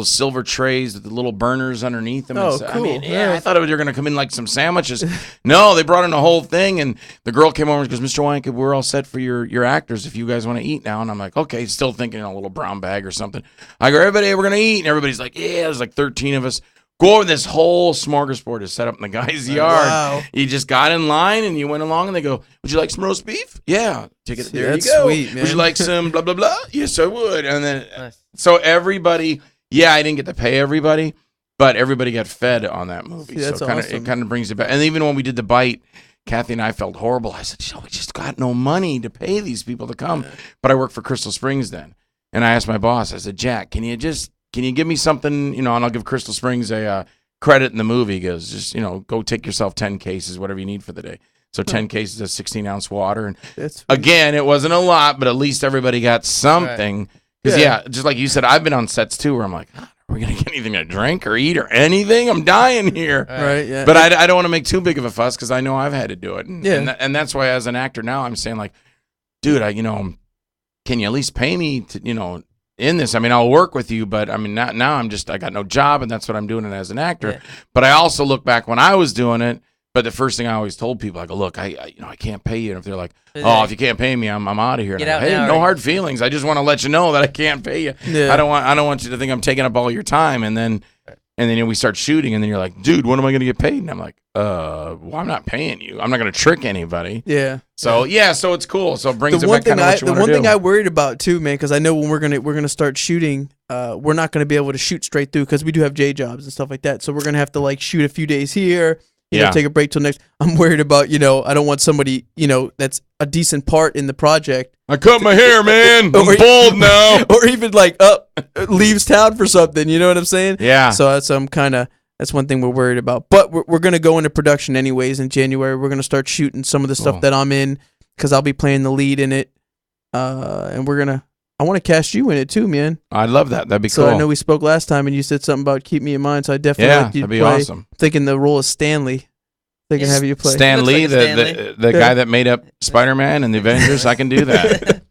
silver trays with the little burners underneath them. Oh, cool. I thought they were going to come in like some sandwiches. No, they brought in a whole thing, and the girl came over and goes, Mr. Wynkoop, we're all set for your actors if you guys want to eat now. And I'm like, okay, still thinking a little brown bag or something. I go, everybody, we're going to eat. And everybody's like, yeah, there's like 13 of us. Go over, this whole smorgasbord is set up in the guy's yard. Wow. You just got in line and you went along, and they go, would you like some roast beef? Yeah. Take it. There you go. Sweet, man. Would you like some blah, blah, blah? Yes, I would. And then, so everybody, I didn't get to pay everybody, but everybody got fed on that movie. That's so awesome. It kind of brings it back. And even when we did the bite, Kathy and I felt horrible. I said, we just got no money to pay these people to come. But I worked for Crystal Springs then. And I asked my boss, I said, Jack, can you give me something, and I'll give Crystal Springs a credit in the movie. He goes, just, go take yourself 10 cases, whatever you need for the day. So 10 cases of 16-ounce water. And again, it wasn't a lot, but at least everybody got something. Because, just like you said, I've been on sets, too, where I'm like, are we going to get anything to drink or eat or anything? I'm dying here. Right, yeah. But I don't want to make too big of a fuss because I know I've had to do it. And that's why, as an actor now, I'm saying, like, dude, can you at least pay me to, in this? I mean, I'll work with you, but I mean, now I got no job, and that's what I'm doing it as an actor. Yeah. But I also look back when I was doing it. But the first thing I always told people, I go, look, I can't pay you. And if they're like, if you can't pay me, I'm out of here. Go, hey, no hard feelings. I just want to let you know that I can't pay you. Yeah. I don't want you to think I'm taking up all your time. And then, And then we start shooting, and then you're like, dude, when am I going to get paid? And I'm like, well, I'm not paying you. I'm not going to trick anybody. Yeah. So so it's cool. So it brings The it one back kind of what you the want one to do. thing I worried about too, man, because I know when we're gonna start shooting, we're not gonna be able to shoot straight through because we do have J jobs and stuff like that. So we're gonna have to like shoot a few days here. You know, take a break till next. I'm worried about, I don't want somebody, that's a decent part in the project. I cut my hair, man. I'm Or- bald now. Or even like leaves town for something, you know what I'm saying? Yeah. So that's one thing we're worried about. But we're going to go into production anyways in January. We're going to start shooting some of the stuff that I'm in because I'll be playing the lead in it. And I want to cast you in it too, man. I'd love that. That'd be So cool. I know we spoke last time and you said something about keep me in mind. So I definitely like you to that'd be play. awesome. Thinking the role of Stanley. Thinking have you play. Stan Looks Lee, like a Stanley. the guy that made up Spider-Man and the Avengers, I can do that.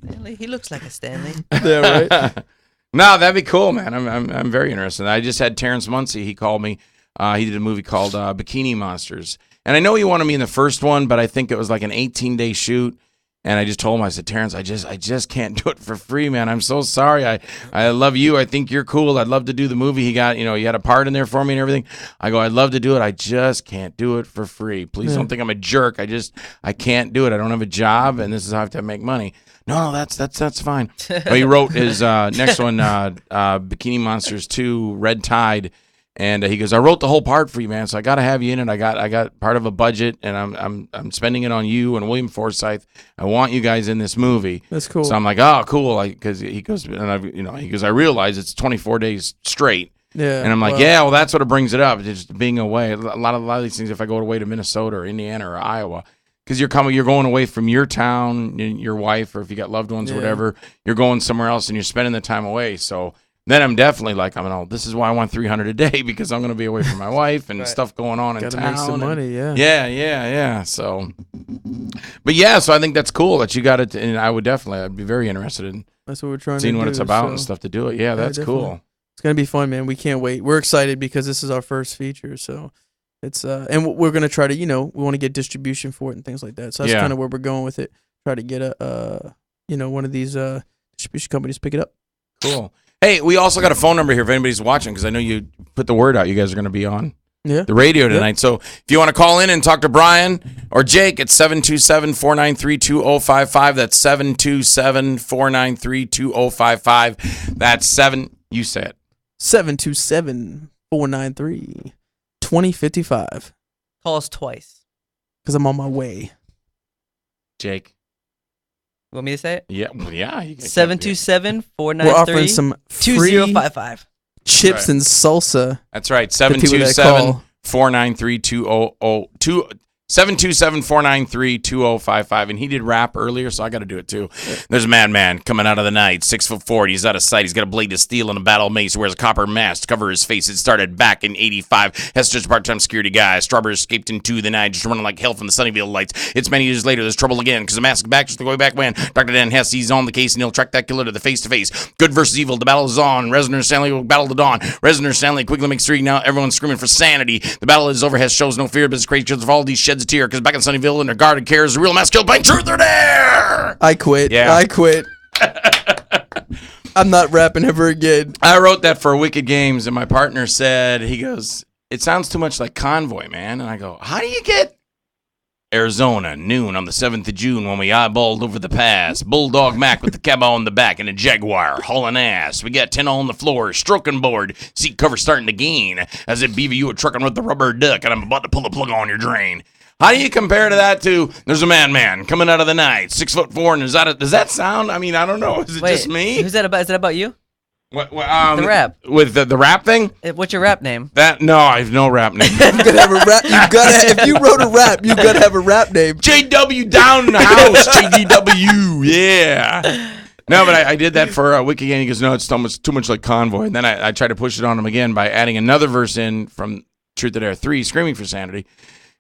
Stanley, he looks like a Stanley. Yeah, right. No, that'd be cool, man. I'm very interested. I just had Terrence Muncie. He called me. He did a movie called Bikini Monsters, and I know he wanted me in the first one, but I think it was like an 18-day shoot. And I just told him, I said, Terrence, I just can't do it for free, man. I'm so sorry. I love you. I think you're cool. I'd love to do the movie. He got, he had a part in there for me and everything. I go, I'd love to do it. I just can't do it for free. Please don't think I'm a jerk. I can't do it. I don't have a job, and this is how I have to make money. No, that's fine. But he wrote his next one, Bikini Monsters 2, Red Tide. And he goes, I wrote the whole part for you, man. So I got to have you in it. I got part of a budget, and I'm spending it on you and William Forsythe. I want you guys in this movie. That's cool. So I'm like, oh, cool. Because he goes, I realize it's 24 days straight. Yeah. And I'm like, well, that's what it brings it up. Just being away. A lot of these things. If I go away to Minnesota or Indiana or Iowa, because you're going away from your town, your wife, or if you got loved ones or whatever, you're going somewhere else and you're spending the time away. So. Then I'm definitely like, this is why I want $300 a day, because I'm going to be away from my wife and stuff going on in town. Gotta make some money, yeah. Yeah. So, so I think that's cool that you got it. And I'd be very interested in that's what we're trying seeing to what do, it's about so. and stuff to do it. Yeah, that's definitely. cool. It's going to be fun, man. We can't wait. We're excited because this is our first feature. So it's, and we're going to try to, we want to get distribution for it and things like that. So that's kind of where we're going with it. Try to get one of these distribution companies pick it up. Cool. Hey, we also got a phone number here if anybody's watching, because I know you put the word out. You guys are going to be on the radio tonight. So if you want to call in and talk to Brian or Jake, it's 727-493-2055. That's 727-493-2055. That's you say it. 727-493-2055. Call us twice. Because I'm on my way. Jake. You want me to say it? Yeah. You 727-493-2055. We're offering some free chips and salsa. That's right. to people that call. 727-493-2052. 727-493-2055. And he did rap earlier, so I got to do it too. There's a madman coming out of the night, 6'4". He's out of sight. He's got a blade of steel and a battle mace. He wears a copper mask to cover his face. It started back in 85. Has just a part-time security guy. Strawberry escaped into the night, just running like hell from the Sunnyvale lights. It's many years later. There's trouble again, because the mask is back just the way back when. Dr. Dan Hess, he's on the case, and he'll track that killer to the face-to-face. Good versus evil. The battle is on. Reznor and Stanley will battle the dawn. Reznor and Stanley quickly makes three. Now everyone's screaming for sanity. The battle is over. Hess shows no fear, but it's crazy because all these sheds a tear, because back in Sunnyvale in their guarded care is a real mass killed by truth or dare. I quit. Yeah. I quit. I'm not rapping ever again. I wrote that for Wicked Games, and my partner said, he goes, it sounds too much like Convoy, man. And I go, how do you get Arizona, noon on the 7th of June when we eyeballed over the pass. Bulldog Mac with the cabo on the back and a Jaguar hauling ass. We got 10 on the floor, stroking board, seat cover starting to gain. As if Beaver, you were trucking with the rubber duck, and I'm about to pull the plug on your drain. How do you compare to that to there's a man coming out of the night, 6'4", and does that sound? I mean, I don't know. Is it just me? Who's that about? Is that about you? The rap. With the rap thing? What's your rap name? No, I have no rap name. You gotta have a rap. If you wrote a rap, you gotta have a rap name. JW down in the house. JDW. Yeah. No, but I did that for Wiki, and he goes, no, it's too much like Convoy. And then I tried to push it on him again by adding another verse in from Truth or Dare 3, Screaming for Sanity.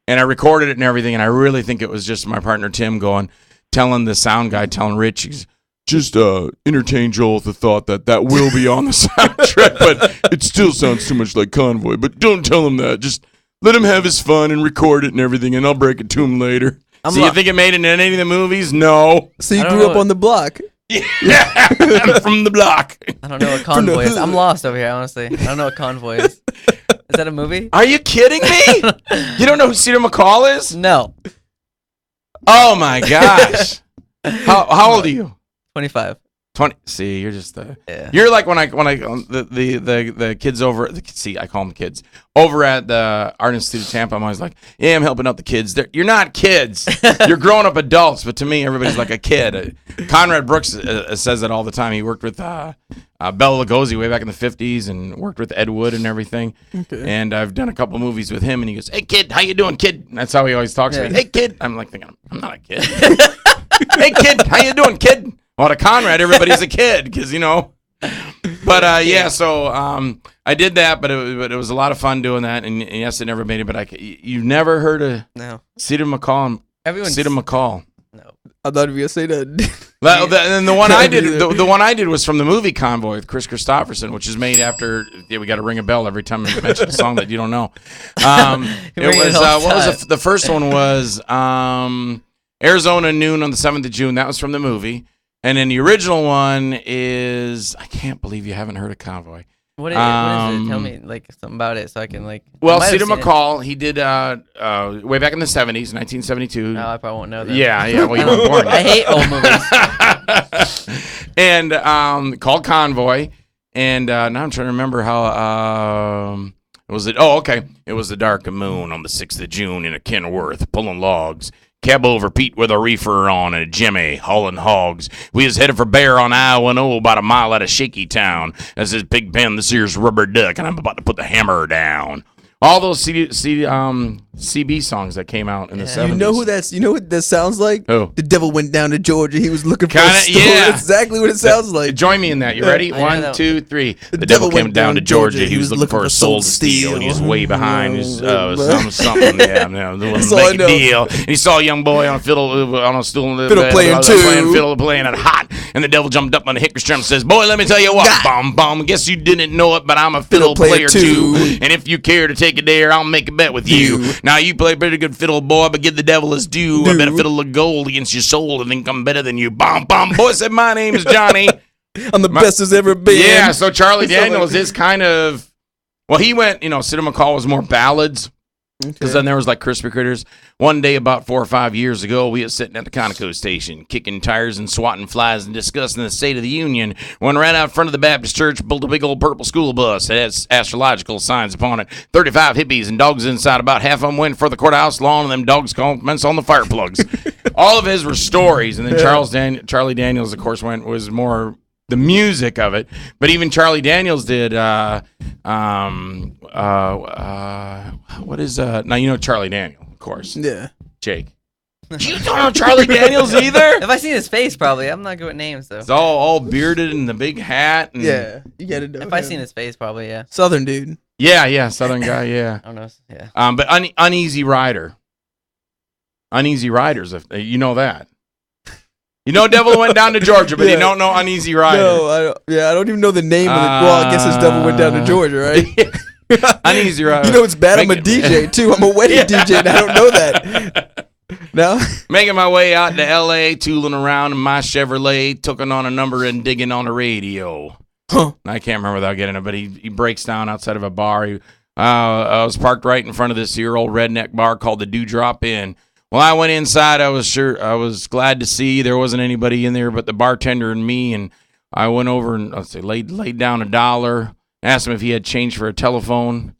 And I recorded it and everything, and I really think it was just my partner Tim telling the sound guy, telling Rich, he's just entertain Joel with the thought that will be on the soundtrack, but it still sounds too much like Convoy. But don't tell him that. Just let him have his fun and record it and everything, and I'll break it to him later. You think it made it in any of the movies? No. So you grew up on the block. Yeah, from the block. I don't know what convoy is. I'm lost over here, honestly. I don't know what convoy is. Is that a movie? Are you kidding me? You don't know who Cedar McCall is? No. Oh my gosh. How old are you? 25. 20. See, you're just Yeah. you're like when I the kids over. See, I call them kids over at the Art Institute of Tampa. I'm always like, yeah, I'm helping out the kids. You're not kids. You're grown up adults. But to me, everybody's like a kid. Conrad Brooks says that all the time. He worked with Bela Lugosi way back in the 50s and worked with Ed Wood and everything. Okay. And I've done a couple movies with him. And he goes, "Hey kid, how you doing, kid?" And that's how he always talks to me. Hey kid. I'm like thinking, I'm not a kid. Hey kid, how you doing, kid? Well, to Conrad, everybody's a kid because, you know. But, yeah, so I did that, but it was a lot of fun doing that. And yes, it never made it, but you've never heard of Cedar McCall? Cedar McCall. No. I thought you were going to say that. And the one I did, the one I did was from the movie Convoy with Chris Christopherson, which is made after. Yeah, we got to ring a bell every time I mention a song that you don't know. It was what was the first one was Arizona Noon on the 7th of June. That was from the movie. And then the original one is, I can't believe you haven't heard of Convoy. What is it? Tell me like something about it so I can like. Well, Cedar McCall, he did way back in the 70s, 1972. No, I probably won't know that. Yeah. Well, you weren't born. I hate old movies. And called Convoy. And now I'm trying to remember how was it? Oh, okay. It was the dark moon on the 6th of June in a Kenworth pulling logs. Cab over Pete with a reefer on and a Jimmy hauling hogs. We was headed for Bear on I-10 about a mile out of Shaky Town. That's his Big Ben, this here's Rubber Duck, and I'm about to put the hammer down. All those CB songs that came out in the 70s. You know what that sounds like? Who? The devil went down to Georgia. He was looking for a store. Yeah. That's exactly what it sounds like. Join me in that. You ready? 1, 2, 3. The devil came down to Georgia. He was looking for a soul to steal, and he was way behind his something. Yeah, That's all I know. Deal. And he saw a young boy on a fiddle on a stool, playing it hot. And the devil jumped up on the hickory string and says, "Boy, let me tell you what, bomb. Guess you didn't know it, but I'm a fiddle player too. And if you care to take a dare, I'll make a bet with you. Now you play pretty good fiddle, boy, but give the devil his due. I bet a fiddle of gold against your soul and think I'm better than you. Bomb. Boy said, my name is Johnny. I'm the best as ever been." Yeah, so Charlie Daniels is kind of, well, he went, Cedar McCall was more ballads. Because then there was like Crispy Critters. One day about 4 or 5 years ago, we was sitting at the Conoco station, kicking tires and swatting flies and discussing the State of the Union, when right out front of the Baptist church pulled a big old purple school bus that has astrological signs upon it. 35 hippies and dogs inside. About half of them went for the courthouse lawn, and them dogs commenced on the fire plugs. All of his were stories. And then Charlie Daniels, of course, was more the music of it. But even Charlie Daniels did what is now you know Charlie Daniel, of course. Yeah. Jake. You don't know Charlie Daniels either? If I seen his face, probably. I'm not good with names though. It's all bearded and the big hat. And Yeah, you gotta know. If I seen his face, probably yeah. Southern dude. Yeah, Southern guy. Yeah. I don't know. Yeah. But Uneasy Rider. Uneasy Riders. If you know that. You know, Devil Went Down to Georgia, but you don't know Uneasy Rider. No, I don't even know the name of it. Well, I guess it's Devil Went Down to Georgia, right? Uneasy Rider. You know, it's bad. I'm a DJ too. I'm a wedding DJ, and I don't know that. No. Making my way out to L.A., tooling around in my Chevrolet, tooking on a number and digging on the radio. Huh. I can't remember without getting it, but he breaks down outside of a bar. I was parked right in front of this here old redneck bar called the Dewdrop Inn. Well, I went inside. I was glad to see there wasn't anybody in there but the bartender and me. And I went over and laid down $1, asked him if he had change for a telephone.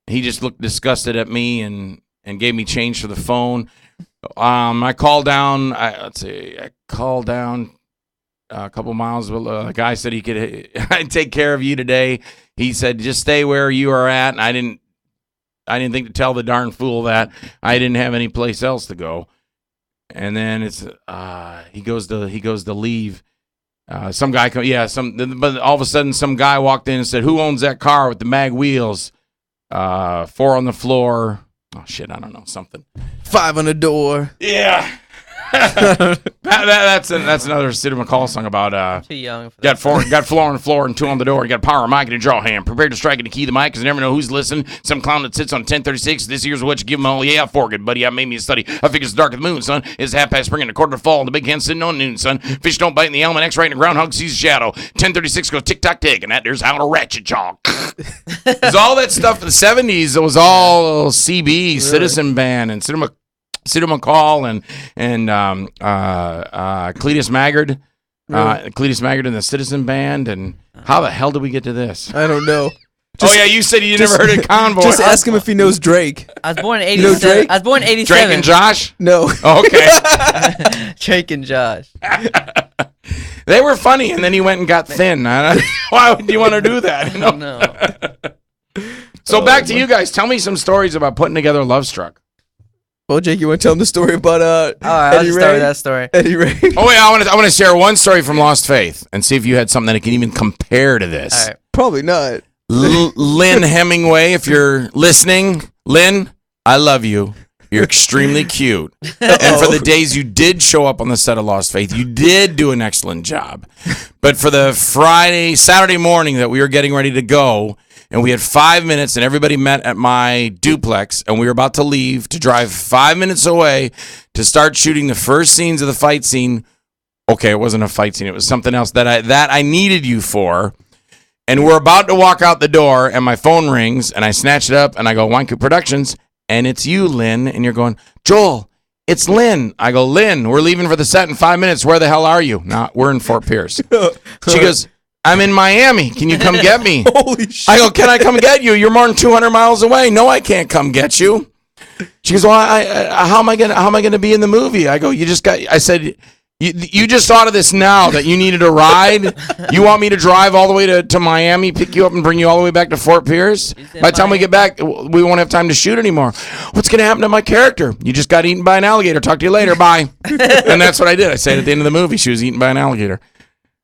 He just looked disgusted at me and gave me change for the phone. I called down. I called down a couple miles. The guy said he could I'd take care of you today. He said just stay where you are at. And I didn't think to tell the darn fool that I didn't have any place else to go. And then it's he goes to leave. Some guy but all of a sudden some guy walked in and said, "Who owns that car with the mag wheels? 4 on the floor." Oh shit, I don't know, something. 5 on the door. Yeah. That's another Sid McCall song about Too young for that. got floor on the floor and two on the door. You got power, mic, and a draw hand. Prepared to strike and to key the mic because you never know who's listening. Some clown that sits on 1036. This year's what you give him all. Yeah, fork it, buddy. I made me a study. I figure it's dark as the moon, son. It's half past spring and a quarter to fall. The big hand sitting on noon, son. Fish don't bite in the almanacs right in the groundhog sees a shadow. 1036 goes tick tock tick, and that there's how to ratchet jaw. There's all that stuff in the 70s. It was all CB, Citizen Band, and Sid McCall and Cletus Maggard. Cletus Maggard and the Citizen Band. And how the hell did we get to this? I don't know. You said you never heard of Convoy. Just ask him if he knows Drake. I was born in You know 87. Drake? I was born in 87. Drake and Josh? No. Oh, okay. Drake and Josh. They were funny, and then he went and got thin. Why would you want to do that? You know? No. So back to you guys. Tell me some stories about putting together Love Struck. Well, Jake, you want to tell him the story about All right, I'll Eddie just Ray? start with that story. Eddie Ray? Oh, wait, I want to share one story from Lost Faith and see if you had something that can even compare to this. All right. Probably not. Lynn Hemingway, if you're listening, Lynn, I love you. You're extremely cute. And for the days you did show up on the set of Lost Faith, you did do an excellent job. But for the Saturday morning that we were getting ready to go, and we had 5 minutes, and everybody met at my duplex, and we were about to leave to drive 5 minutes away to start shooting the first scenes of the fight scene. Okay, it wasn't a fight scene. It was something else that I needed you for. And we're about to walk out the door, and my phone rings, and I snatch it up, and I go, Wynkoop Productions, and it's you, Lynn. And you're going, Joel, it's Lynn. I go, Lynn, we're leaving for the set in 5 minutes. Where the hell are you? No, we're in Fort Pierce. She goes, I'm in Miami. Can you come get me? Holy shit. I go, can I come get you? You're more than 200 miles away. No, I can't come get you. She goes, well, how am I gonna be in the movie? I go, I said, you just thought of this now that you needed a ride? You want me to drive all the way to Miami, pick you up, and bring you all the way back to Fort Pierce? By the time we get back, we won't have time to shoot anymore. What's going to happen to my character? You just got eaten by an alligator. Talk to you later. Bye. And that's what I did. I said at the end of the movie, she was eaten by an alligator.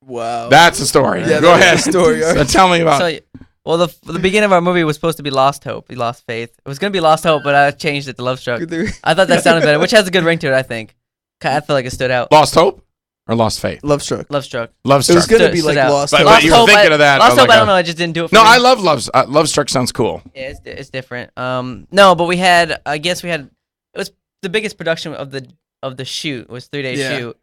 Wow. That's the story. Yeah, Go that's ahead. the story. So tell me about it. Well, the beginning of our movie was supposed to be Lost Hope. We lost faith. It was going to be Lost Hope, but I changed it to Love Struck. I thought that sounded better, which has a good ring to it, I think. I feel like it stood out. Lost Hope or Lost Faith? Love Struck. Love Struck. Love It Struck. was going to be Stood like out. Lost But Hope. you were thinking of that. Lost was Hope, like I don't know. I just didn't do it for No, me. I love Love Struck sounds cool. Yeah, it's different. No, but it was the biggest production of the shoot. It was 3 day Yeah. shoot.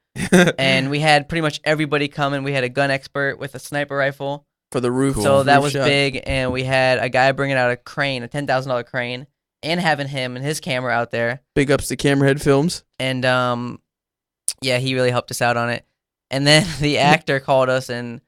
And we had pretty much everybody coming. We had a gun expert with a sniper rifle. For the roof. So that roof was shot. big. And we had a guy bringing out a crane, a $10,000 crane, and having him and his camera out there. Big ups to Camerahead Films. And yeah, he really helped us out on it. And then the actor called us, and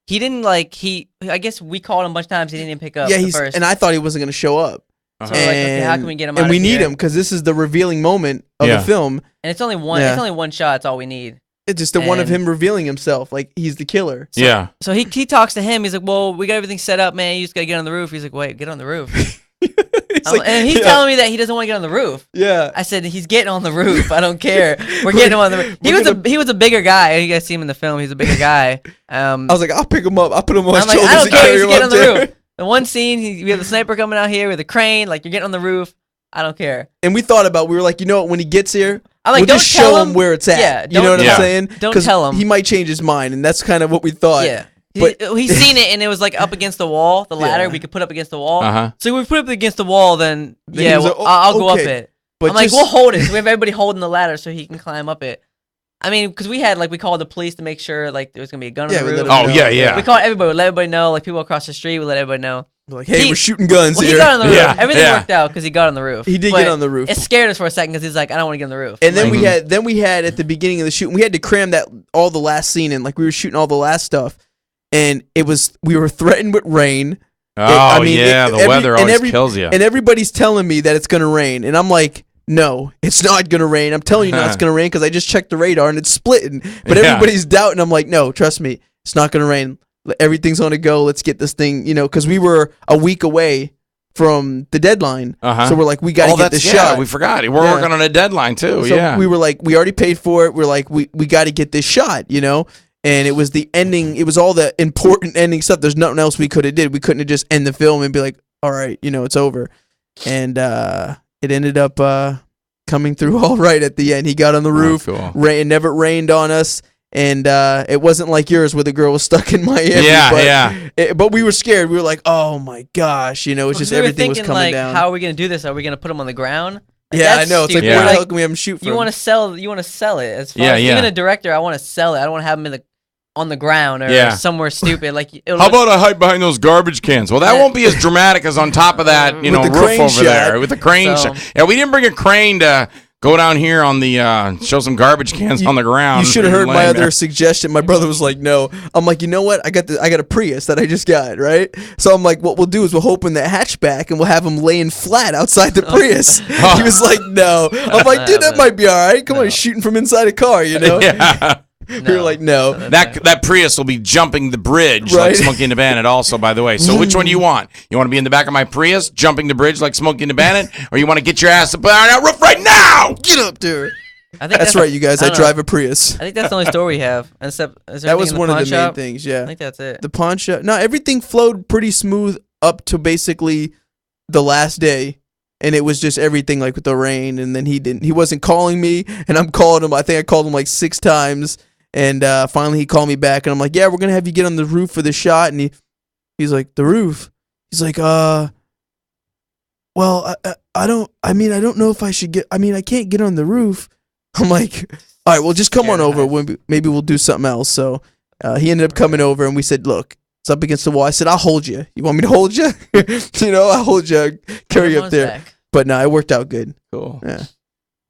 he didn't I guess we called him a bunch of times. He didn't even pick up. Yeah, at first. and I thought he wasn't going to show up. So we're like, okay, how can we get him out? And we of need here? him because this is the revealing moment of Yeah. the film. And it's only one. Yeah. It's only one shot. It's all we need. It's just the one of And- him revealing himself, like he's the killer. Yeah. So he talks to him. He's like, "Well, we got everything set up, man. You just gotta get on the roof." He's like, "Wait, get on the roof." It's like- and he's yeah. telling me that he doesn't want to get on the roof. Yeah. I said, "He's getting on the roof. I don't care. We're getting him on the roof." He was a bigger guy. You guys see him in the film. He's a bigger guy. I was like, I'll pick him up. I'll put him on my I'm like, shoulders I don't and care. carry He's him getting up on the there. roof. The one scene, we have the sniper coming out here with a crane. Like, you're getting on the roof. I don't care. And we thought about, we were like, you know what, when he gets here, I'm like, we'll don't just tell show him where it's at. Yeah, you know what Yeah. I'm saying? Don't 'Cause tell him. He might change his mind, and that's kind of what we thought. Yeah. But- He's seen it, and it was like up against the wall, the ladder Yeah. we could put up against the wall. Uh-huh. So we put it up against the wall, then Then yeah, he was well, like, I'll go up okay. it. But I'm like, just- we'll hold it. So we have everybody holding the ladder so he can climb up it. I mean, because we called the police to make sure like there was gonna be a gun Yeah, on we the let roof. him Oh, know. yeah, yeah. We called everybody. We let everybody know. Like people across the street, we let everybody know. Like, hey, He- we're shooting guns Well, here. he got on the roof. Yeah, Everything yeah. worked out because he got on the roof. He did But get on the roof. It scared us for a second because he's like, I don't want to get on the roof. And then Like, we had at the beginning of the shoot, we had to cram all the last scene in. Like we were shooting all the last stuff, and we were threatened with rain. Oh, the weather always kills you. And everybody's telling me that it's gonna rain, and I'm like, no, it's not gonna rain. I'm telling you, not it's gonna rain because I just checked the radar and it's splitting. But Yeah. everybody's doubting. I'm like, no, trust me, it's not gonna rain. Everything's on a go. Let's get this thing, because we were a week away from the deadline. Uh-huh. So we're like, we got to get this shot. We forgot. We're Yeah. working on a deadline too. So yeah. we were like, we already paid for it. We're like, we got to get this shot, And it was the ending. It was all the important ending stuff. There's nothing else we could have did. We couldn't have just end the film and be like, all right, it's over. And it ended up coming through all right at the end. He got on the roof. Cool. It never rained on us. And it wasn't like yours where the girl was stuck in Miami. But we were scared. We were like, oh my gosh. You know, it's just everything was coming like, down. How are we going to do this? Are we going to put them on the ground? Like, yeah, I know. It's like, stupid. where the hell can we have them shoot from? You want to sell it. As far as even a director, I want to sell it. I don't want to have them on the ground or somewhere stupid. Like, how about I hide behind those garbage cans? Well, that won't be as dramatic as on top of that, roof over there with the crane shot. Yeah, we didn't bring a crane to go down here on the show some garbage cans on the ground. You should have heard my other suggestion. My brother was like, "No." I'm like, you know what? I got a Prius that I just got, right? So I'm like, what we'll do is we'll open the hatchback and we'll have him laying flat outside the Prius. He was like, "No." I'm like, dude, that might be all right. Come on, shooting from inside a car, you know? Yeah. We were like, no. That Prius will be jumping the bridge like Smokey and the Bandit also, by the way. So which one do you want? You want to be in the back of my Prius jumping the bridge like Smokey and the Bandit? Or you want to get your ass up on that roof right now? Get up there. I think that's right, you guys. I drive a Prius. I think that's the only store we have. Except, that was one of the main things, yeah. I think that's it. The pawn shop. No, everything flowed pretty smooth up to basically the last day. And it was just everything like with the rain. And then he wasn't calling me. And I'm calling him. I think I called him like 6 times. And finally he called me back, and I'm like, yeah, we're going to have you get on the roof for the shot. And he's like, the roof? He's like, well, I don't know if I should I can't get on the roof. I'm like, all right, well, just come on over. Maybe we'll do something else. So he ended up coming over, and we said, look, it's up against the wall. I said, I'll hold you. You want me to hold you? I'll hold you, carry you up there. Back. But no, it worked out good. Cool. Yeah.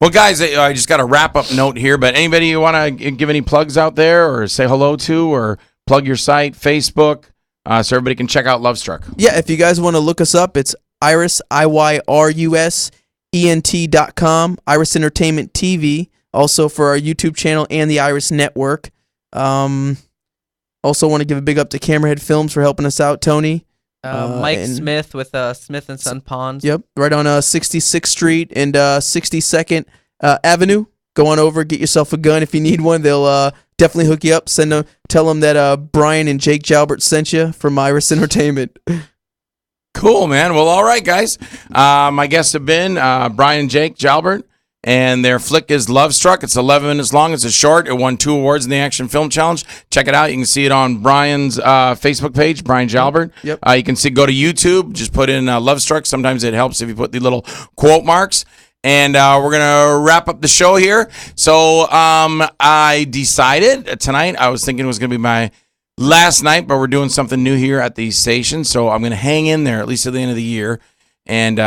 Well, guys, I just got a wrap-up note here, but anybody you want to give any plugs out there or say hello to or plug your site, Facebook, so everybody can check out Lovestruck? Yeah, if you guys want to look us up, it's Iris, IYRUSENT.com, Iris Entertainment TV, also for our YouTube channel and the Iris Network. Also want to give a big up to Camerahead Films for helping us out, Tony. Mike Smith with Smith and Son Ponds. Yep, right on 66th Street and 62nd Avenue. Go on over, get yourself a gun if you need one. They'll definitely hook you up. Tell them that Brian and Jake Jalbert sent you from Iris Entertainment. Cool, man. Well, all right, guys. My guests have been Brian and Jake Jalbert, and their flick is Lovestruck. It's 11 minutes long. It's a short. It won 2 awards in the Action Film Challenge. Check it out. You can see it on Brian's Facebook page, Brian Jalbert. Yep. You can go to YouTube. Just put in Lovestruck. Sometimes it helps if you put the little quote marks. And we're going to wrap up the show here. So I decided tonight, I was thinking it was going to be my last night, but we're doing something new here at the station. So I'm going to hang in there, at least at the end of the year, and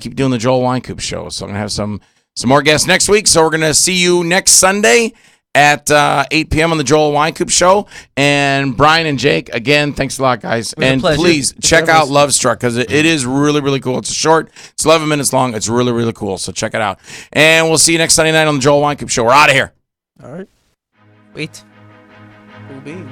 keep doing the Joel Wynkoop show. So I'm going to have some more guests next week. So we're going to see you next Sunday at 8 p.m. on the Joel Wynkoop show. And Brian and Jake, again, thanks a lot, guys. And please check out Lovestruck because it is really, really cool. It's a short. It's 11 minutes long. It's really, really cool. So check it out. And we'll see you next Sunday night on the Joel Wynkoop show. We're out of here. All right. Wait. Cool bean.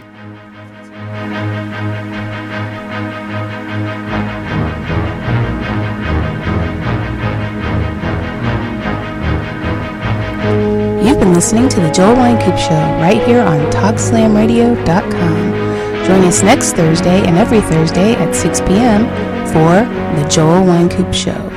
You've been listening to The Joel Wynkoop Show right here on TalkSlamRadio.com. Join us next Thursday and every Thursday at 6 p.m. for The Joel Wynkoop Show.